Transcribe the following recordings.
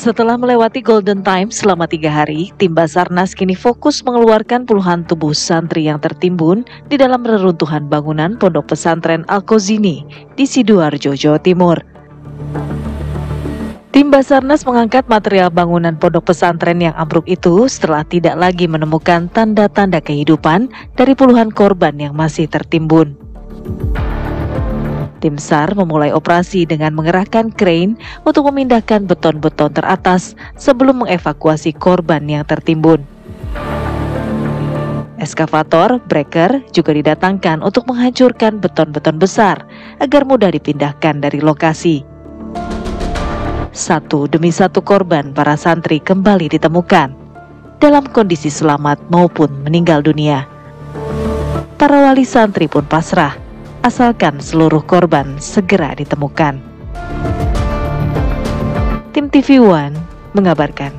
Setelah melewati golden time selama 3 hari, tim Basarnas kini fokus mengeluarkan puluhan tubuh santri yang tertimbun di dalam reruntuhan bangunan Pondok Pesantren Al-Kozini di Sidoarjo, Jawa Timur. Tim Basarnas mengangkat material bangunan pondok pesantren yang ambruk itu setelah tidak lagi menemukan tanda-tanda kehidupan dari puluhan korban yang masih tertimbun. Tim SAR memulai operasi dengan mengerahkan crane untuk memindahkan beton-beton teratas sebelum mengevakuasi korban yang tertimbun. Eskavator, breaker juga didatangkan untuk menghancurkan beton-beton besar agar mudah dipindahkan dari lokasi. Satu demi satu korban para santri kembali ditemukan dalam kondisi selamat maupun meninggal dunia. Para wali santri pun pasrah, asalkan seluruh korban segera ditemukan. Tim TV One mengabarkan.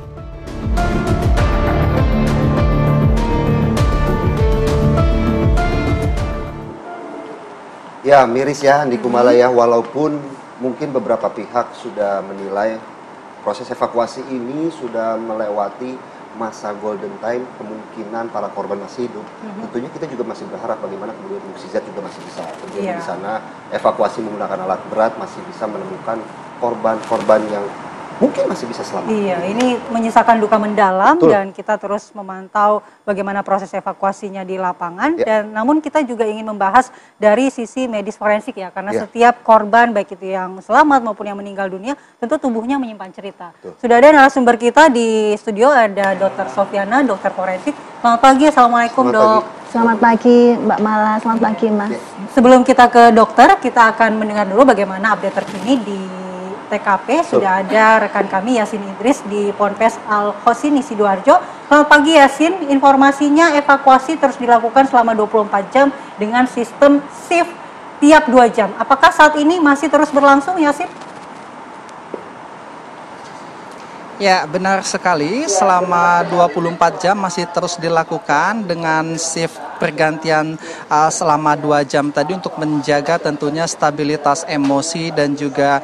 Ya, miris ya Andi Kumala ya, walaupun mungkin beberapa pihak sudah menilai proses evakuasi ini sudah melewati masa golden time, kemungkinan para korban masih hidup. Tentunya kita juga masih berharap bagaimana kemudian mukjizat juga masih bisa terjadi di sana. Evakuasi menggunakan alat berat masih bisa menemukan korban-korban yang mungkin masih bisa selamat. Iya, ini menyisakan duka mendalam. Betul. Dan kita terus memantau bagaimana proses evakuasinya di lapangan. Ya. Dan namun kita juga ingin membahas dari sisi medis forensik ya, karena setiap korban baik itu yang selamat maupun yang meninggal dunia tentu tubuhnya menyimpan cerita. Betul. Sudah ada narasumber kita di studio, ada Dr. Sofiana, dokter forensik. Selamat pagi, assalamualaikum dok. Selamat pagi Mbak Mala, selamat pagi Mas. Sebelum kita ke dokter, kita akan mendengar dulu bagaimana update terkini di TKP. Sudah ada rekan kami Yasin Idris di Ponpes Al-Kozini Sidoarjo. Selamat pagi Yasin, informasinya evakuasi terus dilakukan selama 24 jam dengan sistem shift tiap 2 jam. Apakah saat ini masih terus berlangsung Yasin? Ya, benar sekali. Selama 24 jam masih terus dilakukan dengan shift pergantian selama 2 jam tadi untuk menjaga tentunya stabilitas emosi dan juga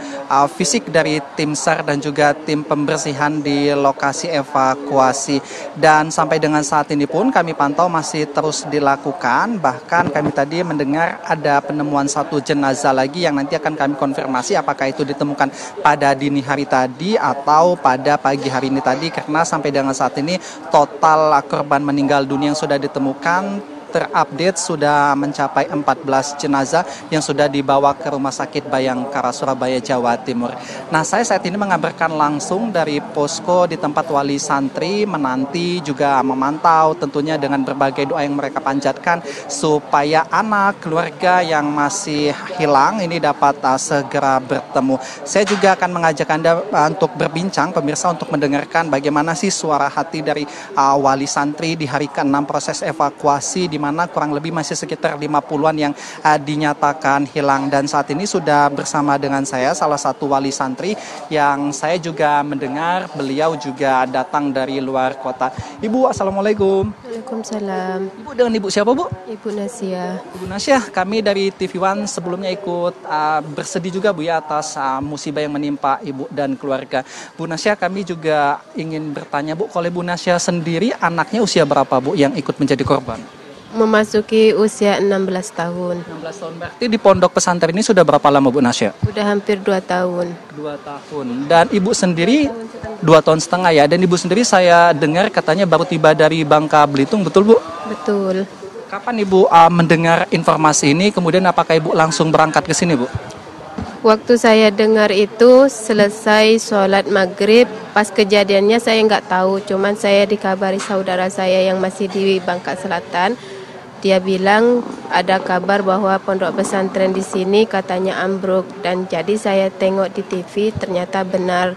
fisik dari tim SAR dan juga tim pembersihan di lokasi evakuasi. Dan sampai dengan saat ini pun kami pantau masih terus dilakukan. Bahkan kami tadi mendengar ada penemuan satu jenazah lagi yang nanti akan kami konfirmasi apakah itu ditemukan pada dini hari tadi atau pada pagi hari ini tadi, karena sampai dengan saat ini total korban meninggal dunia yang sudah ditemukan terupdate sudah mencapai 14 jenazah yang sudah dibawa ke Rumah Sakit Bayangkara Surabaya, Jawa Timur. Nah, saya saat ini mengabarkan langsung dari posko di tempat wali santri menanti juga memantau tentunya dengan berbagai doa yang mereka panjatkan supaya anak keluarga yang masih hilang ini dapat segera bertemu. Saya juga akan mengajak Anda untuk berbincang pemirsa untuk mendengarkan bagaimana sih suara hati dari wali santri di hari ke-6 proses evakuasi, di mana kurang lebih masih sekitar 50-an yang dinyatakan hilang. Dan saat ini sudah bersama dengan saya salah satu wali santri yang saya juga mendengar beliau juga datang dari luar kota. Ibu, assalamualaikum. Waalaikumsalam. Ibu dengan ibu siapa bu? Ibu Nasia. Ibu Nasia, kami dari TV One sebelumnya ikut bersedih juga bu ya atas musibah yang menimpa ibu dan keluarga. Bu Nasia, kami juga ingin bertanya bu, kalau Ibu Nasia sendiri anaknya usia berapa bu yang ikut menjadi korban? Memasuki usia 16 tahun. 16 tahun, berarti di pondok pesantren ini sudah berapa lama Bu Nasya? Sudah hampir 2 tahun. 2 tahun. Dan ibu sendiri 2 tahun setengah ya. Dan ibu sendiri saya dengar katanya baru tiba dari Bangka Belitung, betul Bu? Betul. Kapan ibu mendengar informasi ini? Kemudian apakah ibu langsung berangkat ke sini Bu? Waktu saya dengar itu selesai sholat maghrib, pas kejadiannya saya nggak tahu, cuman saya dikabari saudara saya yang masih di Bangka Selatan. Dia bilang ada kabar bahwa pondok pesantren di sini katanya ambruk, dan jadi saya tengok di TV ternyata benar.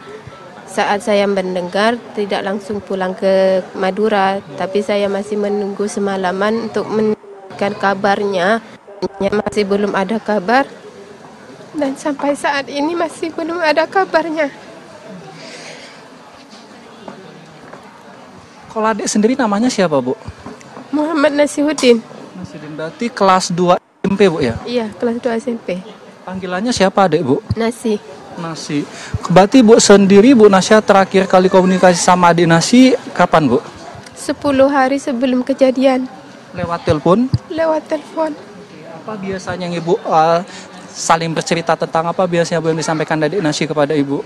Saat saya mendengar tidak langsung pulang ke Madura, tapi saya masih menunggu semalaman untuk mendapatkan kabarnya. Masih belum ada kabar. Dan sampai saat ini masih belum ada kabarnya. Kalau adik sendiri namanya siapa Bu? Muhammad Nasihuddin. Nasihuddin, berarti kelas 2 SMP Bu ya? Iya, kelas 2 SMP. Panggilannya siapa adik Bu? Nasi. Nasi. Berarti Bu sendiri, Bu Nasya, terakhir kali komunikasi sama adik Nasi kapan, Bu? 10 hari sebelum kejadian. Lewat telepon? Lewat telepon. Apa biasanya Ibu saling bercerita tentang apa biasanya Bu yang disampaikan adik Nasi kepada Ibu?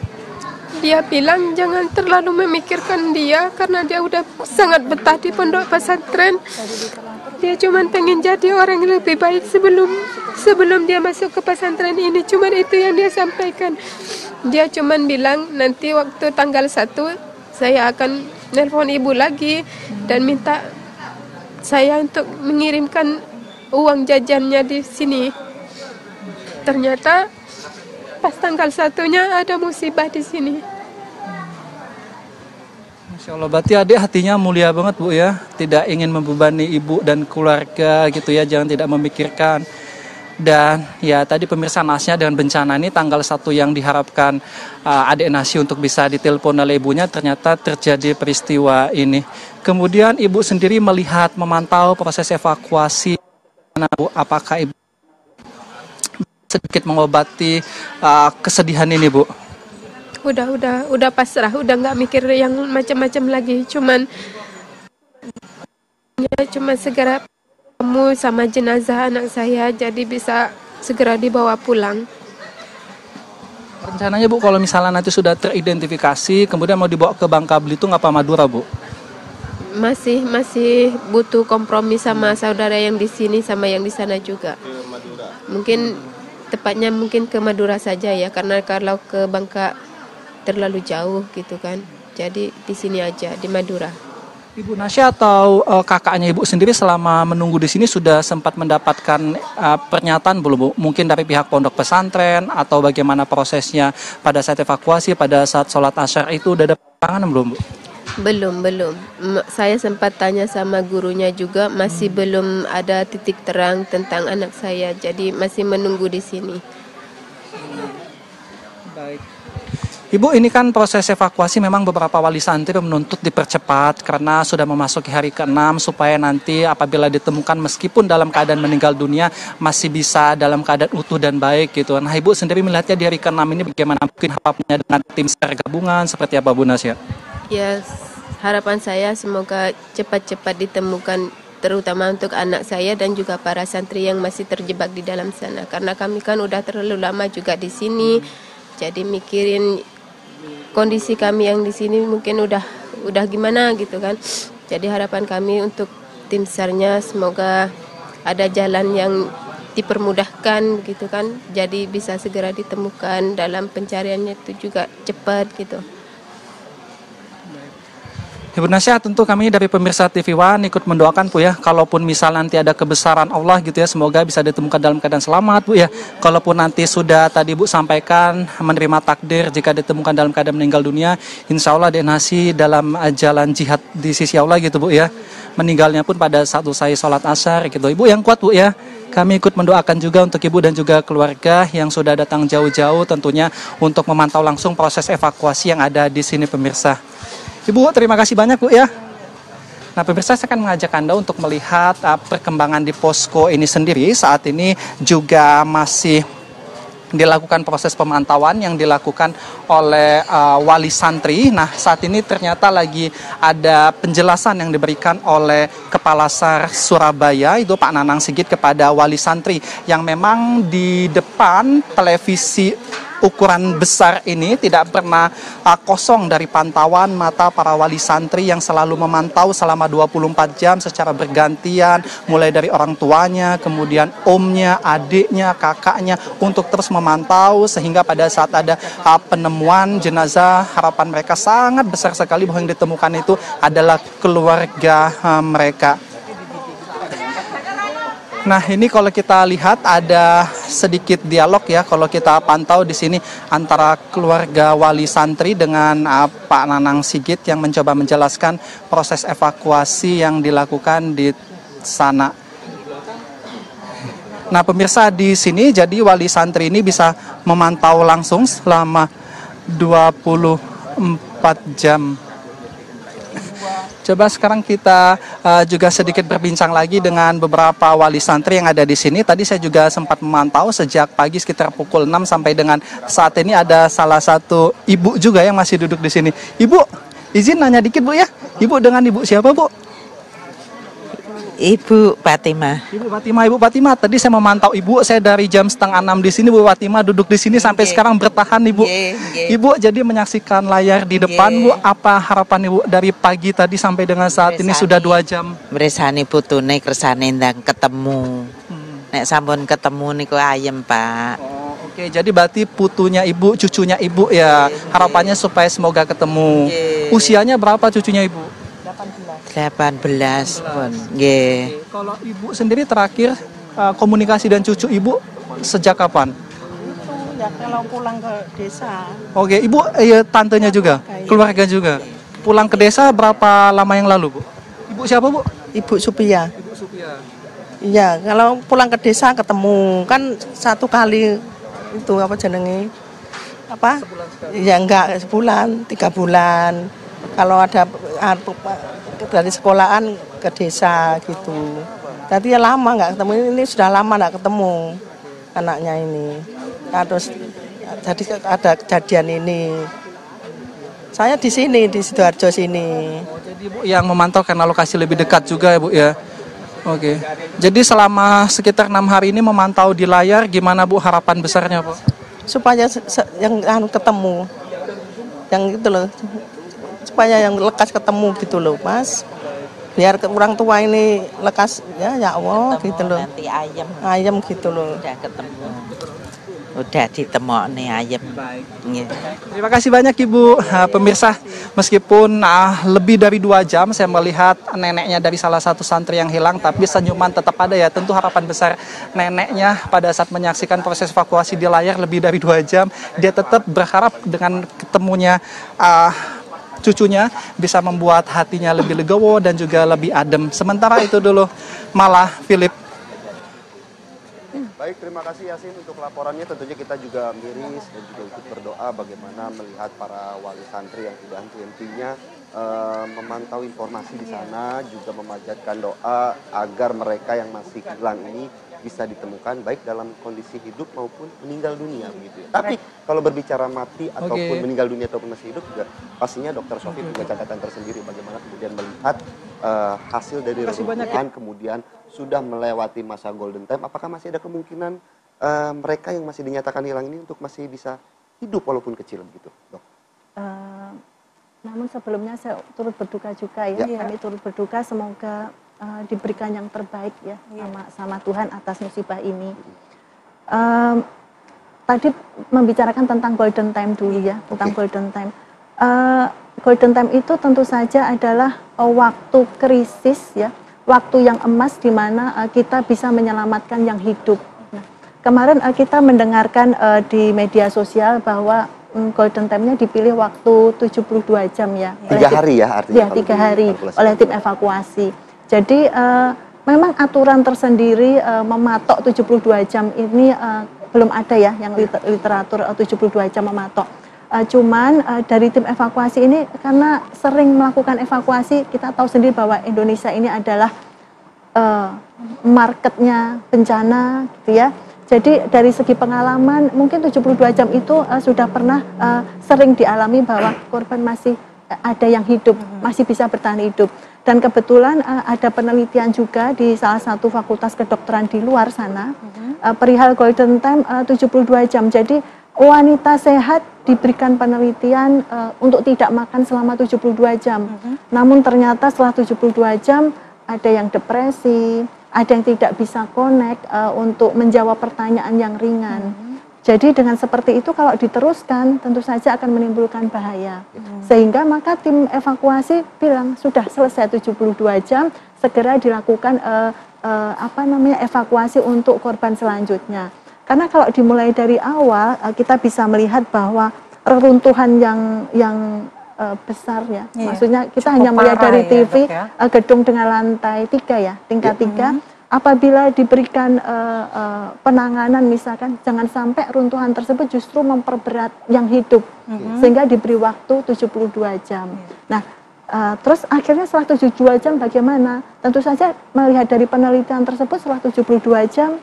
Dia bilang jangan terlalu memikirkan dia karena dia udah sangat betah di pondok pesantren. Dia cuma pengen jadi orang yang lebih baik sebelum dia masuk ke pesantren ini. Cuma itu yang dia sampaikan. Dia cuma bilang nanti waktu tanggal 1 saya akan nelpon ibu lagi dan minta saya untuk mengirimkan uang jajannya di sini. Ternyata pas tanggal 1-nya ada musibah di sini. Masya Allah, berarti adik hatinya mulia banget Bu ya. Tidak ingin membebani ibu dan keluarga gitu ya, jangan tidak memikirkan. Dan ya tadi pemirsa, nasnya dengan bencana ini tanggal 1 yang diharapkan adik Nasi untuk bisa ditelepon oleh ibunya, ternyata terjadi peristiwa ini. Kemudian ibu sendiri melihat, memantau proses evakuasi. Bu, apakah ibu sedikit mengobati kesedihan ini, Bu? Udah pasrah, udah nggak mikir yang macam-macam lagi. Cuman segera ketemu sama jenazah anak saya, jadi bisa segera dibawa pulang. Rencananya Bu, kalau misalnya nanti sudah teridentifikasi, kemudian mau dibawa ke Bangka Belitung apa Madura, Bu? Masih butuh kompromi sama saudara yang di sini sama yang di sana juga. Mungkin tepatnya ke Madura saja ya, karena kalau ke Bangka terlalu jauh gitu kan. Jadi di sini aja, di Madura. Ibu Nasya atau kakaknya Ibu sendiri selama menunggu di sini sudah sempat mendapatkan pernyataan belum, Bu? Mungkin dari pihak pondok pesantren atau bagaimana prosesnya pada saat evakuasi, pada saat sholat asyar itu udah ada pandangan belum, Bu? Belum. Saya sempat tanya sama gurunya juga, masih belum ada titik terang tentang anak saya. Jadi masih menunggu di sini. Baik. Ibu, ini kan proses evakuasi memang beberapa wali santri menuntut dipercepat karena sudah memasuki hari ke-6 supaya nanti apabila ditemukan meskipun dalam keadaan meninggal dunia masih bisa dalam keadaan utuh dan baik gitu. Nah, Ibu sendiri melihatnya di hari ke-6 ini bagaimana, mungkin harapannya dengan tim SAR gabungan seperti apa, Bu Nasya? Ya, harapan saya semoga cepat-cepat ditemukan, terutama untuk anak saya dan juga para santri yang masih terjebak di dalam sana. Karena kami kan udah terlalu lama juga di sini, jadi mikirin kondisi kami yang di sini mungkin udah gimana gitu kan. Jadi harapan kami untuk tim SAR-nya semoga ada jalan yang dipermudahkan gitu kan. Jadi bisa segera ditemukan, dalam pencariannya itu juga cepat gitu. Ibu Nasya, tentu kami dari pemirsa TV One ikut mendoakan Bu ya, kalaupun misal nanti ada kebesaran Allah gitu ya, semoga bisa ditemukan dalam keadaan selamat Bu ya. Kalaupun nanti sudah tadi Bu sampaikan menerima takdir jika ditemukan dalam keadaan meninggal dunia, insya Allah adik Nasi dalam jalan jihad di sisi Allah gitu Bu ya. Meninggalnya pun pada saat usai sholat asyar gitu. Ibu yang kuat Bu ya. Kami ikut mendoakan juga untuk Ibu dan juga keluarga yang sudah datang jauh-jauh tentunya untuk memantau langsung proses evakuasi yang ada di sini pemirsa. Ibu, terima kasih banyak Bu ya. Nah pemirsa, saya akan mengajak Anda untuk melihat perkembangan di posko ini sendiri. Saat ini juga masih dilakukan proses pemantauan yang dilakukan oleh wali santri. Nah saat ini ternyata lagi ada penjelasan yang diberikan oleh Kepala SAR Surabaya, itu Pak Nanang Sigit, kepada wali santri yang memang di depan televisi ukuran besar ini tidak pernah kosong dari pantauan mata para wali santri yang selalu memantau selama 24 jam secara bergantian, mulai dari orang tuanya, kemudian omnya, adiknya, kakaknya, untuk terus memantau sehingga pada saat ada penemuan jenazah, harapan mereka sangat besar sekali bahwa yang ditemukan itu adalah keluarga mereka. Nah ini kalau kita lihat ada sedikit dialog ya kalau kita pantau di sini antara keluarga wali santri dengan Pak Nanang Sigit yang mencoba menjelaskan proses evakuasi yang dilakukan di sana. Nah pemirsa, di sini jadi wali santri ini bisa memantau langsung selama 24 jam. Coba sekarang kita juga sedikit berbincang lagi dengan beberapa wali santri yang ada di sini. Tadi saya juga sempat memantau sejak pagi sekitar pukul 6 sampai dengan saat ini ada salah satu ibu juga yang masih duduk di sini. Ibu, izin nanya dikit Bu ya. Ibu dengan Ibu siapa Bu? Ibu Fatimah. Ibu Fatimah. Tadi saya memantau Ibu, saya dari jam 5:30 di sini, Bu Fatimah duduk di sini sampai sekarang bertahan, Ibu. Ibu jadi menyaksikan layar di depan, Bu. Apa harapan Ibu dari pagi tadi sampai dengan saat ini sudah 2 jam? Mresani putune kersane ndang ketemu. Nek sampun ketemu niku ayem, Pak. Oke, jadi berarti putunya Ibu, cucunya Ibu ya. Harapannya supaya semoga ketemu. Usianya berapa cucunya Ibu? 18 pun. Nggih. Kalau Ibu sendiri terakhir komunikasi dengan cucu Ibu sejak kapan? Ya kalau pulang ke desa. Oke, Ibu tantenya juga, keluarga juga. Pulang ke desa berapa lama yang lalu, Bu? Ibu siapa, Bu? Ibu Supia. Ibu Supia. Iya, kalau pulang ke desa ketemu kan 1 kali itu apa jenenge? Apa? Sebulan sekali. Ya enggak sebulan, 3 bulan. Kalau ada dari sekolahan ke desa gitu. Tadi ya lama nggak ketemu, ini sudah lama nggak ketemu anaknya ini. Nah, terus jadi ada kejadian ini. Saya di sini di Sidoarjo sini. Jadi Bu yang memantau karena lokasi lebih dekat juga ya Bu ya. Oke. Jadi selama sekitar 6 hari ini memantau di layar, gimana Bu harapan besarnya Bu? Supaya yang ketemu, yang itu loh. Supaya yang lekas ketemu gitu loh Mas, biar orang tua ini lekas ya Allah gitu loh, Nanti ayam gitu loh. Udah ketemu, udah ditemokne ayem. Nggih. Terima kasih banyak Ibu. Pemirsa, meskipun lebih dari 2 jam saya melihat neneknya dari salah satu santri yang hilang, tapi senyuman tetap ada ya. Tentu harapan besar neneknya pada saat menyaksikan proses evakuasi di layar lebih dari 2 jam, dia tetap berharap dengan ketemunya cucunya bisa membuat hatinya lebih legowo dan juga lebih adem. Sementara itu dulu, malah Philip. Baik, terima kasih Yasin untuk laporannya. Tentunya kita juga miris dan juga ikut berdoa bagaimana melihat para wali santri yang sudah henti-hentinya memantau informasi di sana, juga memanjatkan doa agar mereka yang masih hilang ini bisa ditemukan baik dalam kondisi hidup maupun meninggal dunia begitu ya. Tapi kalau berbicara mati ataupun meninggal dunia ataupun masih hidup juga pastinya Dr. Sofi punya catatan tersendiri bagaimana kemudian melihat hasil dari reruntuhan kemudian sudah melewati masa golden time. Apakah masih ada kemungkinan mereka yang masih dinyatakan hilang ini untuk masih bisa hidup walaupun kecil begitu, Dok? Namun sebelumnya saya turut berduka juga ya. Kami turut berduka, semoga diberikan yang terbaik ya sama Tuhan atas musibah ini. Tadi membicarakan tentang golden time dulu ya, tentang golden time. Golden time itu tentu saja adalah waktu krisis ya, waktu yang emas di mana kita bisa menyelamatkan yang hidup. Nah, kemarin kita mendengarkan di media sosial bahwa golden time-nya dipilih waktu 72 jam ya. 3 hari ya artinya? Ya, 3 hari oleh tim evakuasi. Jadi memang aturan tersendiri mematok 72 jam ini belum ada ya yang literatur 72 jam mematok. Cuman dari tim evakuasi ini karena sering melakukan evakuasi, kita tahu sendiri bahwa Indonesia ini adalah marketnya bencana gitu ya. Jadi dari segi pengalaman mungkin 72 jam itu sudah pernah sering dialami bahwa korban masih ada yang hidup, masih bisa bertahan hidup. Dan kebetulan ada penelitian juga di salah satu fakultas kedokteran di luar sana, perihal golden time 72 jam. Jadi wanita sehat diberikan penelitian untuk tidak makan selama 72 jam. Namun ternyata setelah 72 jam ada yang depresi, ada yang tidak bisa connect untuk menjawab pertanyaan yang ringan. Jadi dengan seperti itu kalau diteruskan tentu saja akan menimbulkan bahaya. Sehingga maka tim evakuasi bilang sudah selesai 72 jam, segera dilakukan evakuasi untuk korban selanjutnya. Karena kalau dimulai dari awal kita bisa melihat bahwa reruntuhan yang besar ya. Maksudnya kita hanya melihat dari TV gedung dengan lantai 3 ya, tingkat 3. Apabila diberikan penanganan misalkan, jangan sampai runtuhan tersebut justru memperberat yang hidup, sehingga diberi waktu 72 jam. Nah, Terus akhirnya setelah 72 jam bagaimana? Tentu saja melihat dari penelitian tersebut setelah 72 jam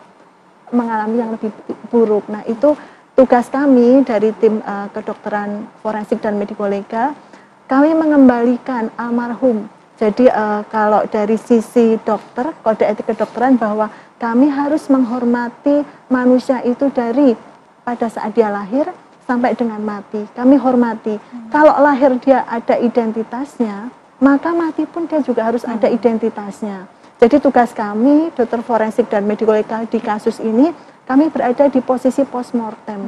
mengalami yang lebih buruk. Nah, itu tugas kami dari tim kedokteran forensik dan medikolegal, kami mengembalikan almarhum. Jadi kalau dari sisi dokter, kode etik kedokteran bahwa kami harus menghormati manusia itu dari pada saat dia lahir sampai dengan mati. Kami hormati. Kalau lahir dia ada identitasnya, maka mati pun dia juga harus ada identitasnya. Jadi tugas kami, dokter forensik dan medikolegal di kasus ini, kami berada di posisi postmortem.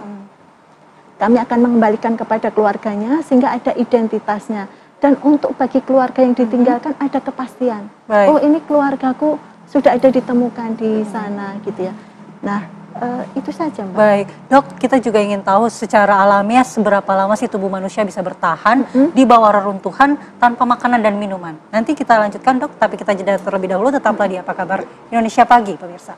Kami akan mengembalikan kepada keluarganya sehingga ada identitasnya. Dan untuk bagi keluarga yang ditinggalkan ada kepastian. Baik. Oh, ini keluargaku sudah ada ditemukan di sana gitu ya. Nah, itu saja, Mbak. Baik, Dok, kita juga ingin tahu secara alamiah seberapa lama sih tubuh manusia bisa bertahan di bawah reruntuhan tanpa makanan dan minuman. Nanti kita lanjutkan, Dok, tapi kita jeda terlebih dahulu. Tetaplah di Apa Kabar Indonesia Pagi, pemirsa.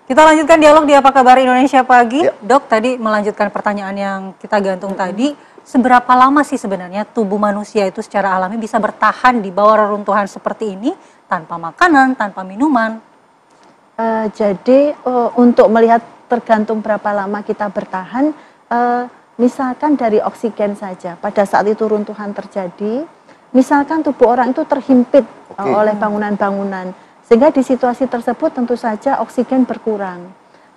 Kita lanjutkan dialog di Apa Kabar Indonesia Pagi. Ya. Dok, tadi melanjutkan pertanyaan yang kita gantung tadi. Seberapa lama sih sebenarnya tubuh manusia itu secara alami bisa bertahan di bawah reruntuhan seperti ini tanpa makanan, tanpa minuman? Jadi untuk melihat tergantung berapa lama kita bertahan, misalkan dari oksigen saja. Pada saat itu runtuhan terjadi, misalkan tubuh orang itu terhimpit oleh bangunan-bangunan. Sehingga di situasi tersebut tentu saja oksigen berkurang.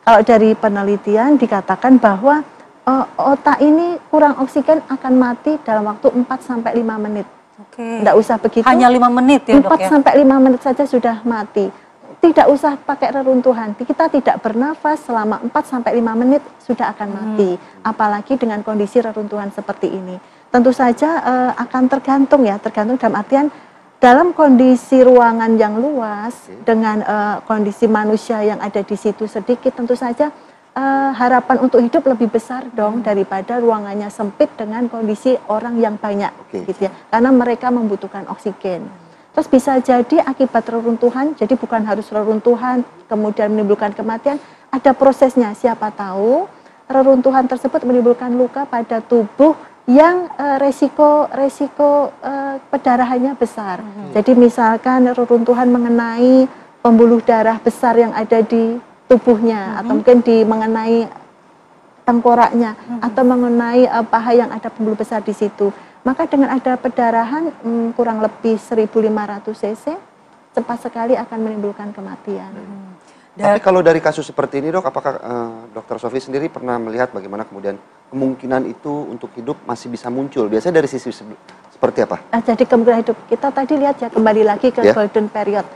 Kalau dari penelitian dikatakan bahwa otak ini kurang oksigen akan mati dalam waktu 4-5 menit. Tidak usah begitu. Hanya 5 menit ya, Dok, ya? 4-5 menit saja sudah mati. Tidak usah pakai reruntuhan. Kita tidak bernafas selama 4-5 menit sudah akan mati. Apalagi dengan kondisi reruntuhan seperti ini. Tentu saja akan tergantung dalam artian dalam kondisi ruangan yang luas dengan kondisi manusia yang ada di situ sedikit, tentu saja harapan untuk hidup lebih besar dong daripada ruangannya sempit dengan kondisi orang yang banyak, gitu ya. Karena mereka membutuhkan oksigen. Terus bisa jadi akibat reruntuhan, jadi bukan harus reruntuhan kemudian menimbulkan kematian, ada prosesnya. Siapa tahu reruntuhan tersebut menimbulkan luka pada tubuh yang resiko perdarahannya besar. Jadi misalkan reruntuhan mengenai pembuluh darah besar yang ada di tubuhnya, atau mungkin mengenai tengkoraknya, atau mengenai paha yang ada pembuluh besar di situ. Maka dengan ada perdarahan kurang lebih 1.500 cc, cepat sekali akan menimbulkan kematian. Tapi kalau dari kasus seperti ini, Dok, apakah Dr. Sofi sendiri pernah melihat bagaimana kemudian kemungkinan itu untuk hidup masih bisa muncul? Biasanya dari sisi seperti apa? Jadi kemungkinan hidup, kita tadi lihat ya, kembali lagi ke golden period.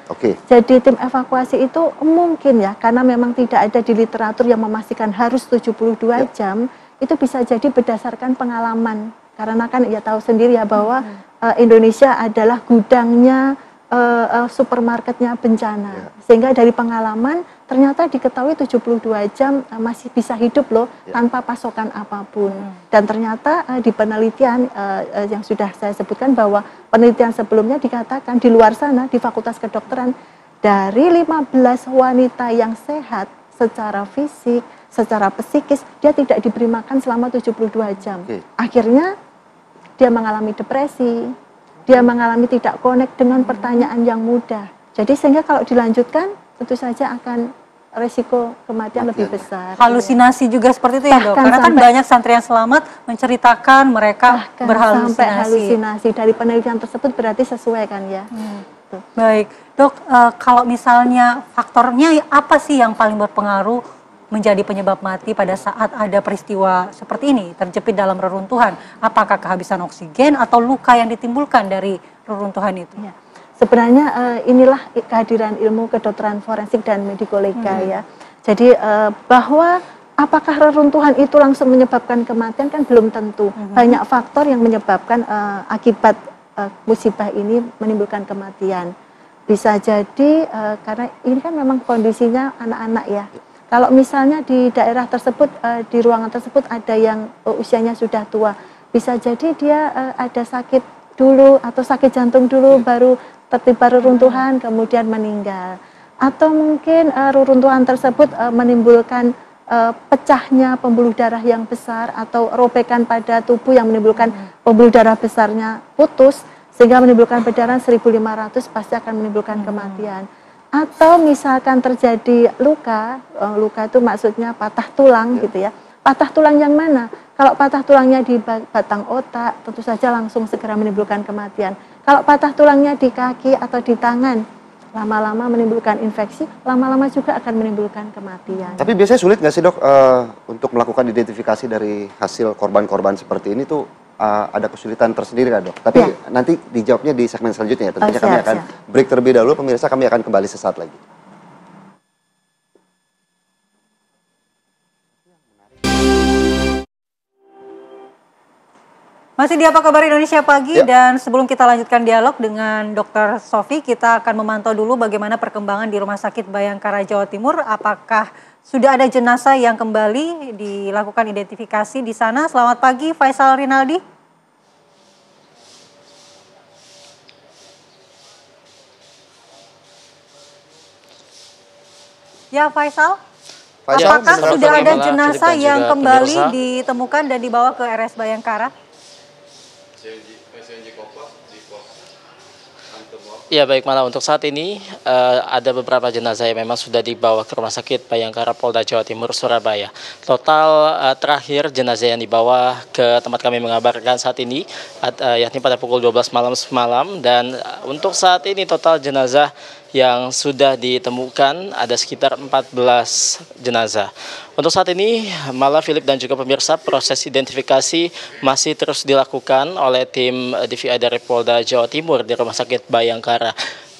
Jadi tim evakuasi itu mungkin ya, karena memang tidak ada di literatur yang memastikan harus 72 jam, itu bisa jadi berdasarkan pengalaman. Karena kan ya tahu sendiri ya bahwa Indonesia adalah gudangnya supermarketnya bencana. Sehingga dari pengalaman ternyata diketahui 72 jam masih bisa hidup loh tanpa pasokan apapun. Dan ternyata di penelitian yang sudah saya sebutkan bahwa penelitian sebelumnya dikatakan di luar sana di Fakultas Kedokteran dari 15 wanita yang sehat secara fisik, secara psikis, dia tidak diberi makan selama 72 jam. Akhirnya dia mengalami depresi, dia mengalami tidak connect dengan pertanyaan yang mudah. Jadi sehingga kalau dilanjutkan tentu saja akan resiko kematian lebih besar. Halusinasi juga seperti itu ya, Dok? Karena kan banyak santri yang selamat menceritakan mereka berhalusinasi. Sampai halusinasi. Dari penelitian tersebut berarti sesuai kan ya. Baik, Dok, kalau misalnya faktornya apa sih yang paling berpengaruh menjadi penyebab mati pada saat ada peristiwa seperti ini, terjepit dalam reruntuhan? Apakah kehabisan oksigen atau luka yang ditimbulkan dari reruntuhan itu? Ya. Sebenarnya inilah kehadiran ilmu kedokteran forensik dan medikolegal ya. Jadi bahwa apakah reruntuhan itu langsung menyebabkan kematian kan belum tentu. Banyak faktor yang menyebabkan akibat musibah ini menimbulkan kematian. Bisa jadi karena ini kan memang kondisinya anak-anak ya. Kalau misalnya di daerah tersebut, di ruangan tersebut ada yang usianya sudah tua, bisa jadi dia ada sakit dulu atau sakit jantung dulu baru tertimpa reruntuhan kemudian meninggal. Atau mungkin reruntuhan tersebut menimbulkan pecahnya pembuluh darah yang besar atau robekan pada tubuh yang menimbulkan pembuluh darah besarnya putus sehingga menimbulkan perdarahan 1500 pasti akan menimbulkan kematian. Atau misalkan terjadi luka, luka itu maksudnya patah tulang gitu ya. Patah tulang yang mana? Kalau patah tulangnya di batang otak, tentu saja langsung segera menimbulkan kematian. Kalau patah tulangnya di kaki atau di tangan, lama-lama menimbulkan infeksi, lama-lama juga akan menimbulkan kematian. Tapi biasanya sulit nggak sih dok untuk melakukan identifikasi dari hasil korban-korban seperti ini tuh ada kesulitan tersendiri nggak dok? Tapi nanti dijawabnya di segmen selanjutnya ya. Tentunya kami akan break terlebih dahulu, pemirsa, kami akan kembali sesaat lagi. Masih di Apa Kabar Indonesia Pagi, dan sebelum kita lanjutkan dialog dengan Dr. Sofi, kita akan memantau dulu bagaimana perkembangan di Rumah Sakit Bayangkara Jawa Timur. Apakah sudah ada jenazah yang kembali dilakukan identifikasi di sana? Selamat pagi, Faisal Rinaldi. Ya, Faisal. Apakah sudah ada jenazah yang kembali ditemukan dan dibawa ke RS Bayangkara? Ya baik, Mala, untuk saat ini ada beberapa jenazah yang memang sudah dibawa ke Rumah Sakit Bayangkara Polda Jawa Timur Surabaya. Total terakhir jenazah yang dibawa ke tempat kami mengabarkan saat ini yakni pada pukul 12 malam semalam, dan untuk saat ini total jenazah yang sudah ditemukan ada sekitar 14 jenazah. Untuk saat ini, Mala, Philip, dan juga pemirsa, proses identifikasi masih terus dilakukan oleh tim DVI dari Polda Jawa Timur di Rumah Sakit Bayangkara.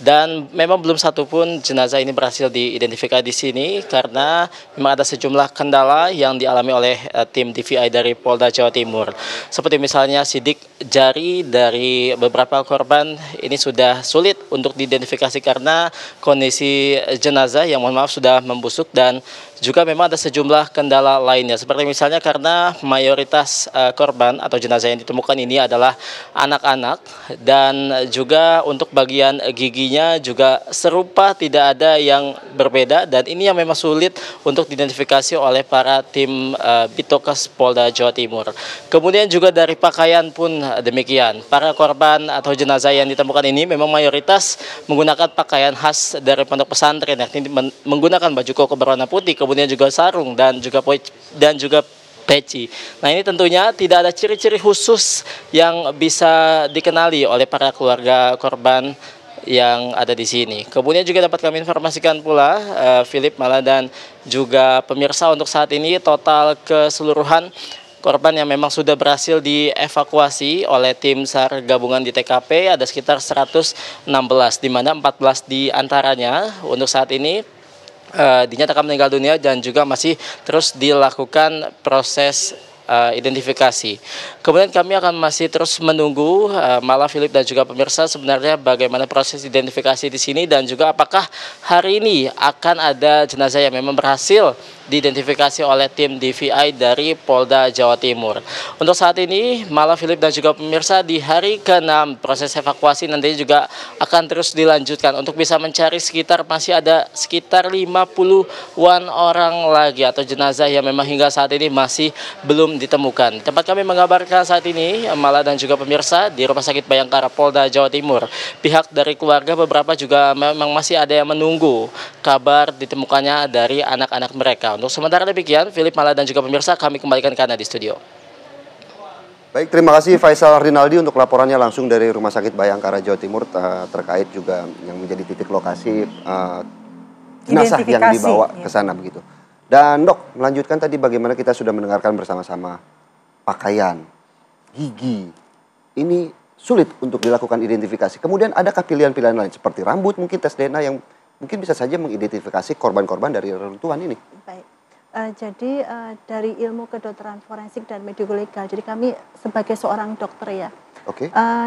Dan memang belum satupun jenazah ini berhasil diidentifikasi di sini karena memang ada sejumlah kendala yang dialami oleh tim DVI dari Polda Jawa Timur. Seperti misalnya sidik jari dari beberapa korban ini sudah sulit untuk diidentifikasi karena kondisi jenazah yang mohon maaf sudah membusuk, dan juga memang ada sejumlah kendala lainnya, seperti misalnya karena mayoritas korban atau jenazah yang ditemukan ini adalah anak-anak, dan juga untuk bagian giginya juga serupa, tidak ada yang berbeda, dan ini yang memang sulit untuk diidentifikasi oleh para tim Bitokes Polda Jawa Timur. Kemudian juga dari pakaian pun demikian, para korban atau jenazah yang ditemukan ini memang mayoritas menggunakan pakaian khas dari pondok pesantren, yakni menggunakan baju koko berwarna putih, kemudian juga sarung dan juga peci. Nah, ini tentunya tidak ada ciri-ciri khusus yang bisa dikenali oleh para keluarga korban yang ada di sini. Kemudian juga dapat kami informasikan pula, Philip, Mala, dan juga pemirsa, untuk saat ini total keseluruhan korban yang memang sudah berhasil dievakuasi oleh tim SAR gabungan di TKP ada sekitar 116, di mana 14 diantaranya untuk saat ini dinyatakan meninggal dunia dan juga masih terus dilakukan proses identifikasi. Kemudian kami akan masih terus menunggu, Mala, Philip, dan juga pemirsa, sebenarnya bagaimana proses identifikasi di sini, dan juga apakah hari ini akan ada jenazah yang memang berhasil diidentifikasi oleh tim DVI dari Polda Jawa Timur. Untuk saat ini, Mala, Philip, dan juga pemirsa, di hari ke-6 proses evakuasi nantinya juga akan terus dilanjutkan untuk bisa mencari masih ada sekitar 50-an orang lagi atau jenazah yang memang hingga saat ini masih belum ditemukan. Tempat kami mengabarkan saat ini, Mala dan juga pemirsa, di Rumah Sakit Bayangkara Polda Jawa Timur, pihak dari keluarga beberapa juga memang masih ada yang menunggu kabar ditemukannya dari anak-anak mereka. Untuk sementara demikian, Philip, Mala, dan juga pemirsa, kami kembalikan ke Anda di studio. Baik, terima kasih Faisal Rinaldi untuk laporannya langsung dari Rumah Sakit Bayangkara Jawa Timur terkait juga yang menjadi titik lokasi jenazah yang dibawa ke sana begitu. Dan dok, melanjutkan tadi bagaimana kita sudah mendengarkan bersama-sama pakaian, gigi, ini sulit untuk dilakukan identifikasi. Kemudian adakah pilihan-pilihan lain seperti rambut, mungkin tes DNA yang mungkin bisa saja mengidentifikasi korban-korban dari reruntuhan ini? Baik. Jadi dari ilmu kedokteran forensik dan mediko-legal, jadi kami sebagai seorang dokter ya,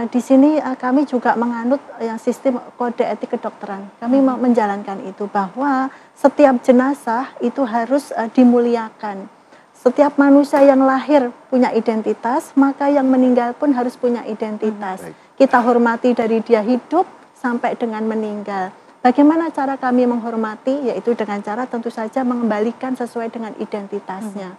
di sini kami juga menganut yang sistem kode etik kedokteran. Kami menjalankan itu bahwa setiap jenazah itu harus dimuliakan. Setiap manusia yang lahir punya identitas, maka yang meninggal pun harus punya identitas. Kita hormati dari dia hidup sampai dengan meninggal. Bagaimana cara kami menghormati? Yaitu dengan cara tentu saja mengembalikan sesuai dengan identitasnya.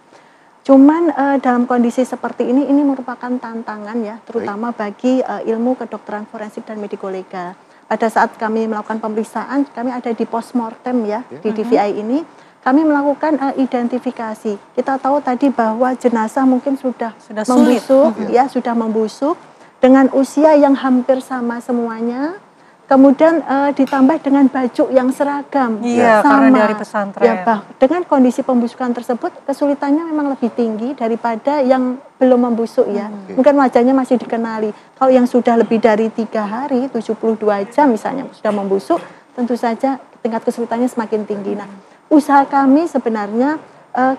Cuman dalam kondisi seperti ini merupakan tantangan ya, terutama bagi ilmu kedokteran forensik dan medico legal. Pada saat kami melakukan pemeriksaan, kami ada di postmortem ya, di DVI ini, kami melakukan identifikasi. Kita tahu tadi bahwa jenazah mungkin sudah membusuk, ya sudah membusuk dengan usia yang hampir sama semuanya. Kemudian ditambah dengan baju yang seragam, sama. Karena dari pesantren. Ya, dengan kondisi pembusukan tersebut kesulitannya memang lebih tinggi daripada yang belum membusuk ya. Mungkin wajahnya masih dikenali. Kalau yang sudah lebih dari 3 hari, 72 jam misalnya sudah membusuk, tentu saja tingkat kesulitannya semakin tinggi. Nah, usaha kami sebenarnya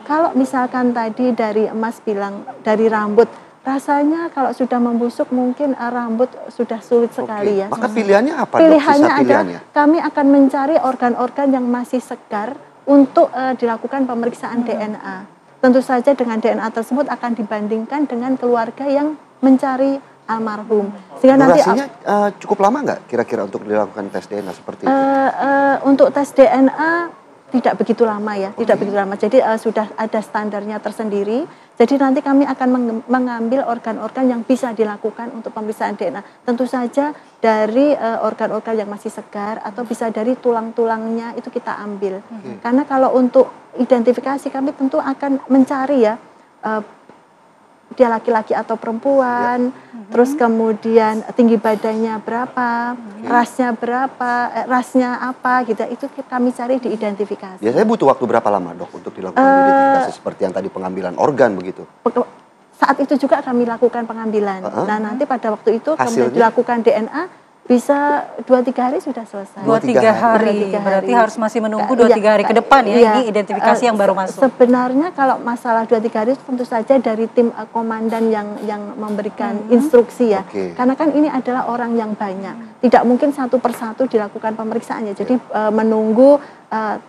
kalau misalkan tadi dari Mas bilang dari rambut, rasanya kalau sudah membusuk mungkin rambut sudah sulit sekali ya. Maka pilihannya apa? Pilihannya adalah kami akan mencari organ-organ yang masih segar untuk dilakukan pemeriksaan DNA. Tentu saja dengan DNA tersebut akan dibandingkan dengan keluarga yang mencari almarhum. Sehingga durasinya cukup lama nggak kira-kira untuk dilakukan tes DNA seperti itu? Untuk tes DNA tidak begitu lama ya, tidak begitu lama. Jadi sudah ada standarnya tersendiri. Jadi nanti kami akan mengambil organ-organ yang bisa dilakukan untuk pemeriksaan DNA. Tentu saja dari organ-organ yang masih segar atau bisa dari tulang-tulangnya itu kita ambil. Karena kalau untuk identifikasi kami tentu akan mencari ya dia laki-laki atau perempuan, terus kemudian tinggi badannya berapa, rasnya berapa, rasnya apa gitu, itu kami cari di identifikasi. Biasanya butuh waktu berapa lama dok untuk dilakukan identifikasi seperti yang tadi pengambilan organ begitu? Saat itu juga kami lakukan pengambilan. Nah nanti pada waktu itu kemudian dilakukan DNA. Bisa 2-3 hari sudah selesai. 2-3 hari. Berarti harus masih menunggu 2-3 hari ke depan ya. Ini identifikasi yang baru masuk. Sebenarnya kalau masalah 2-3 hari tentu saja dari tim komandan yang memberikan instruksi ya. Karena kan ini adalah orang yang banyak. Tidak mungkin satu persatu dilakukan pemeriksaannya. Jadi menunggu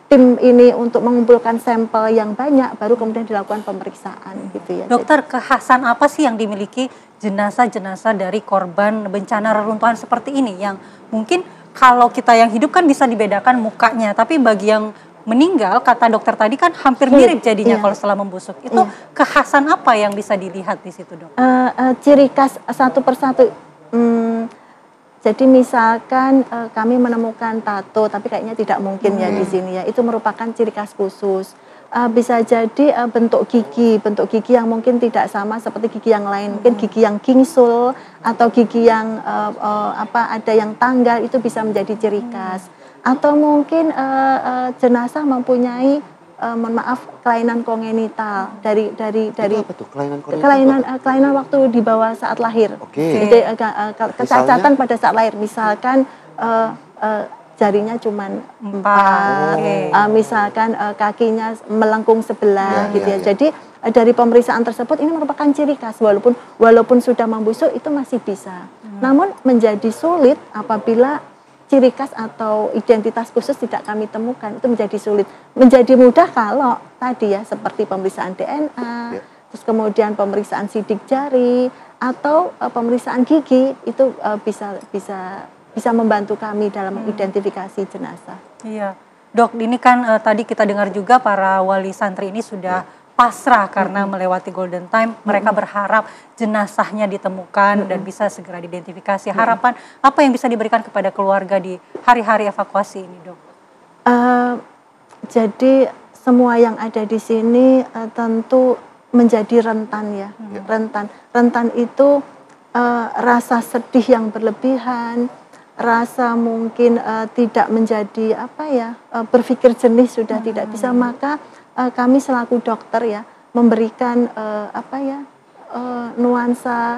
tim ini untuk mengumpulkan sampel yang banyak baru kemudian dilakukan pemeriksaan gitu ya. Dokter, kekhasan apa sih yang dimiliki jenazah-jenazah dari korban bencana reruntuhan seperti ini yang mungkin kalau kita yang hidup kan bisa dibedakan mukanya, tapi bagi yang meninggal kata dokter tadi kan hampir mirip jadinya kalau setelah membusuk. Itu kekhasan apa yang bisa dilihat di situ dok? Ciri khas satu persatu. Jadi misalkan kami menemukan tato, tapi kayaknya tidak mungkin ya di sini ya. Itu merupakan ciri khas khusus. Bisa jadi bentuk gigi yang mungkin tidak sama seperti gigi yang lain, mungkin gigi yang gingsul atau gigi yang ada yang tanggal, itu bisa menjadi ciri khas. Atau mungkin jenazah mempunyai mohon maaf kelainan kongenital dari apa tuh, kelainan waktu di bawah saat lahir. Jadi kecacatan pada saat lahir, misalkan jarinya cuma 4, misalkan kakinya melengkung sebelah gitu ya. Jadi dari pemeriksaan tersebut ini merupakan ciri khas, walaupun sudah membusuk itu masih bisa. Namun menjadi sulit apabila ciri khas atau identitas khusus tidak kami temukan, itu menjadi sulit. Menjadi mudah kalau tadi ya seperti pemeriksaan DNA, terus kemudian pemeriksaan sidik jari atau pemeriksaan gigi itu bisa membantu kami dalam mengidentifikasi jenazah. Iya, dok, ini kan tadi kita dengar juga para wali santri ini sudah pasrah karena melewati golden time. Mereka berharap jenazahnya ditemukan dan bisa segera diidentifikasi. Harapan apa yang bisa diberikan kepada keluarga di hari-hari evakuasi ini, dok? Jadi semua yang ada di sini tentu menjadi rentan ya, rentan itu rasa sedih yang berlebihan. Rasa mungkin tidak menjadi berpikir jernih sudah tidak bisa, maka kami selaku dokter ya memberikan nuansa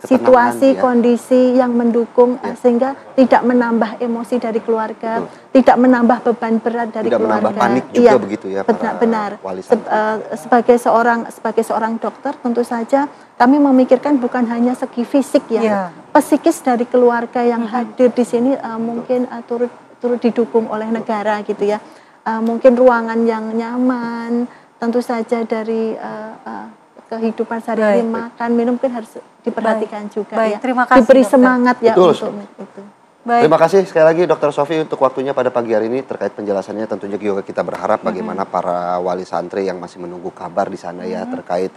situasi kondisi yang mendukung sehingga tidak menambah emosi dari keluarga, tidak menambah beban berat dari keluarga, menambah panik juga begitu ya. Benar. Sebagai seorang dokter tentu saja kami memikirkan bukan hanya segi fisik ya, psikis dari keluarga yang hadir di sini mungkin turut didukung oleh negara gitu ya. Mungkin ruangan yang nyaman, tentu saja dari kehidupan sehari-hari, makan, minum mungkin harus diperhatikan juga ya. Terima kasih, diberi dokter. Semangat ya Betul, untuk itu. Baik. Terima kasih sekali lagi Dr. Sofi untuk waktunya pada pagi hari ini terkait penjelasannya. Tentunya juga kita berharap bagaimana para wali santri yang masih menunggu kabar di sana ya terkait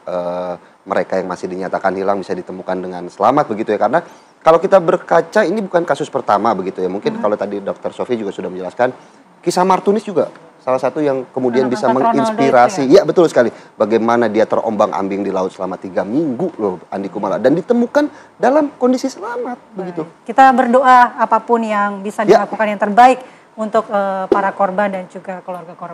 mereka yang masih dinyatakan hilang bisa ditemukan dengan selamat begitu ya. Karena kalau kita berkaca ini bukan kasus pertama begitu ya. Mungkin kalau tadi Dr. Sofi juga sudah menjelaskan kisah Martunis juga salah satu yang kemudian bisa menginspirasi. Ya betul sekali. Bagaimana dia terombang-ambing di laut selama 3 minggu loh Andi Kumala. Dan ditemukan dalam kondisi selamat. Begitu. Kita berdoa apapun yang bisa dilakukan yang terbaik untuk para korban dan juga keluarga korban.